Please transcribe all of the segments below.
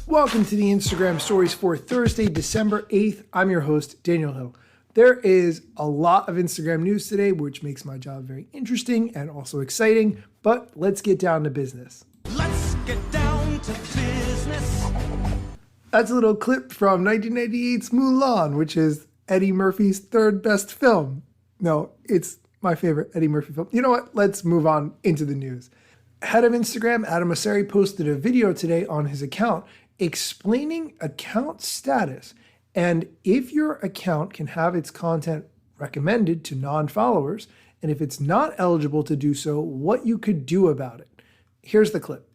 Welcome to the Instagram stories for Thursday, December 8th. I'm your host, Daniel Hill. There is a lot of Instagram news today, which makes my job very interesting and also exciting, but let's get down to business. Let's get down to business. That's a little clip from 1998's Mulan, which is Eddie Murphy's third best film. No, it's my favorite Eddie Murphy film. You know what? Let's move on into the news. Head of Instagram, Adam Mosseri, posted a video today on his account explaining account status and if your account can have its content recommended to non-followers, and if it's not eligible to do so, what you could do about it. Here's the clip.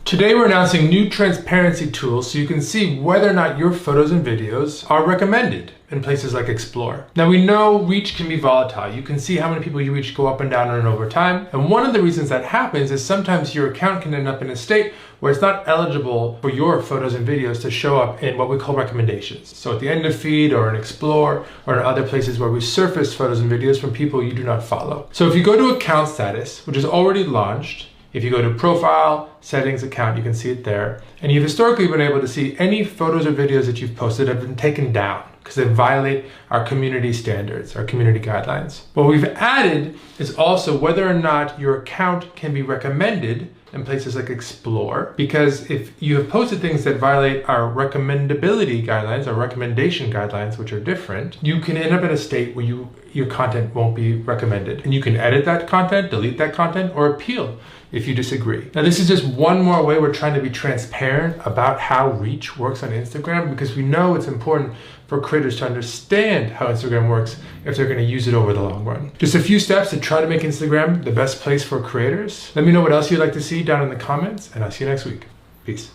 Today we're announcing new transparency tools so you can see whether or not your photos and videos are recommended in places like Explore. Now we know reach can be volatile. You can see how many people you reach go up and down and over time. And one of the reasons that happens is sometimes your account can end up in a state where it's not eligible for your photos and videos to show up in what we call recommendations. So at the end of feed or in Explore or in other places where we surface photos and videos from people you do not follow. So if you go to account status, which is already launched, if you go to profile, settings, account, you can see it there. And you've historically been able to see any photos or videos that you've posted have been taken down because they violate our community standards, our community guidelines. What we've added is also whether or not your account can be recommended in places like Explore, because if you have posted things that violate our recommendability guidelines, our recommendation guidelines, which are different, you can end up in a state where your content won't be recommended. And you can edit that content, delete that content, or appeal if you disagree. Now, this is just one more way we're trying to be transparent about how reach works on Instagram, because we know it's important for creators to understand how Instagram works if they're going to use it over the long run. Just a few steps to try to make Instagram the best place for creators. Let me know what else you'd like to see down in the comments, and I'll see you next week. Peace.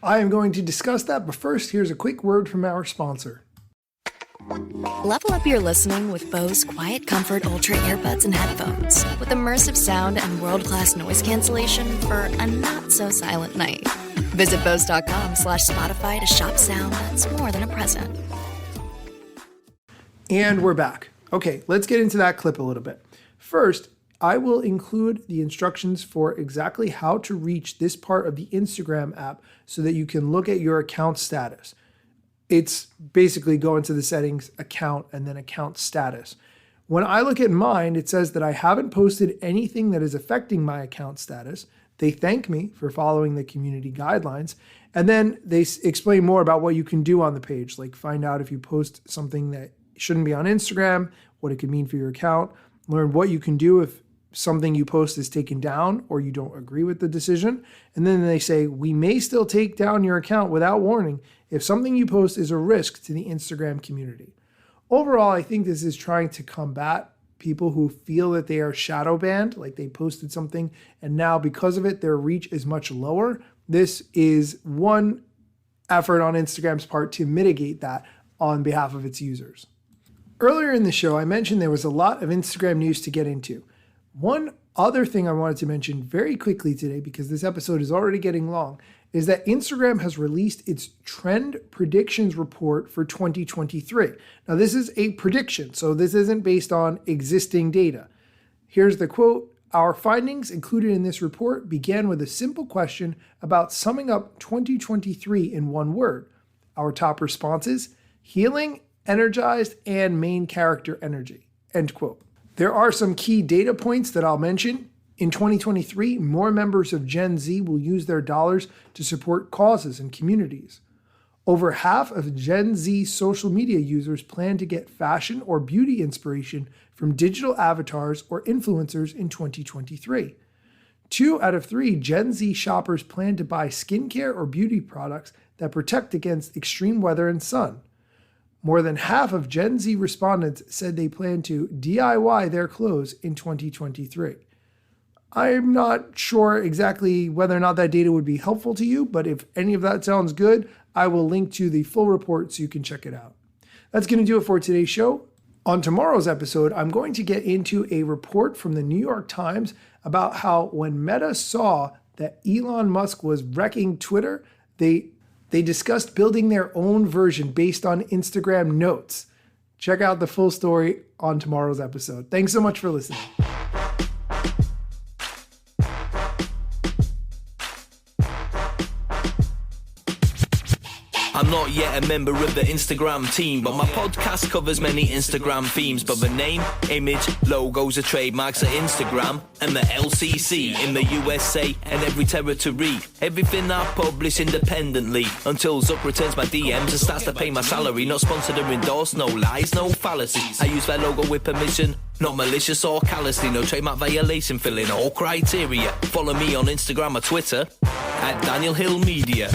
I am going to discuss that, but first, here's a quick word from our sponsor. Level up your listening with Bose Quiet Comfort Ultra earbuds and headphones with immersive sound and world-class noise cancellation for a not-so-silent night. Visit Bose.com/Spotify to shop sound that's more than a present. And we're back. Okay, let's get into that clip a little bit. First, I will include the instructions for exactly how to reach this part of the Instagram app so that you can look at your account status. It's basically go into the settings, account, and then account status. When I look at mine, it says that I haven't posted anything that is affecting my account status. They thank me for following the community guidelines. And then they explain more about what you can do on the page, like find out if you post something that shouldn't be on Instagram, what it could mean for your account, learn what you can do if something you post is taken down or you don't agree with the decision. And then they say, we may still take down your account without warning if something you post is a risk to the Instagram community. Overall, I think this is trying to combat people who feel that they are shadow banned, like they posted something and now because of it, their reach is much lower. This is one effort on Instagram's part to mitigate that on behalf of its users. Earlier in the show, I mentioned there was a lot of Instagram news to get into. One other thing I wanted to mention very quickly today, because this episode is already getting long, is that Instagram has released its trend predictions report for 2023. Now, this is a prediction, so this isn't based on existing data. Here's the quote. Our findings included in this report began with a simple question about summing up 2023 in one word. Our top responses, healing, energized, and main character energy, end quote. There are some key data points that I'll mention. In 2023, more members of Gen Z will use their dollars to support causes and communities. Over half of Gen Z social media users plan to get fashion or beauty inspiration from digital avatars or influencers in 2023. 2 out of 3 Gen Z shoppers plan to buy skincare or beauty products that protect against extreme weather and sun. More than half of Gen Z respondents said they plan to DIY their clothes in 2023. I'm not sure exactly whether or not that data would be helpful to you, but if any of that sounds good, I will link to the full report so you can check it out. That's going to do it for today's show. On tomorrow's episode, I'm going to get into a report from the New York Times about how when Meta saw that Elon Musk was wrecking Twitter, they discussed building their own version based on Instagram Notes. Check out the full story on tomorrow's episode. Thanks so much for listening. I'm not yet a member of the Instagram team, but my podcast covers many Instagram themes. But the name, image, logos are trademarks of Instagram and the LCC in the USA and every territory. Everything I publish independently until Zuck returns my DMs and starts to pay my salary. Not sponsored or endorsed, no lies, no fallacies. I use their logo with permission, not malicious or callously. No trademark violation, filling all criteria. Follow me on Instagram or Twitter at Daniel Hill Media.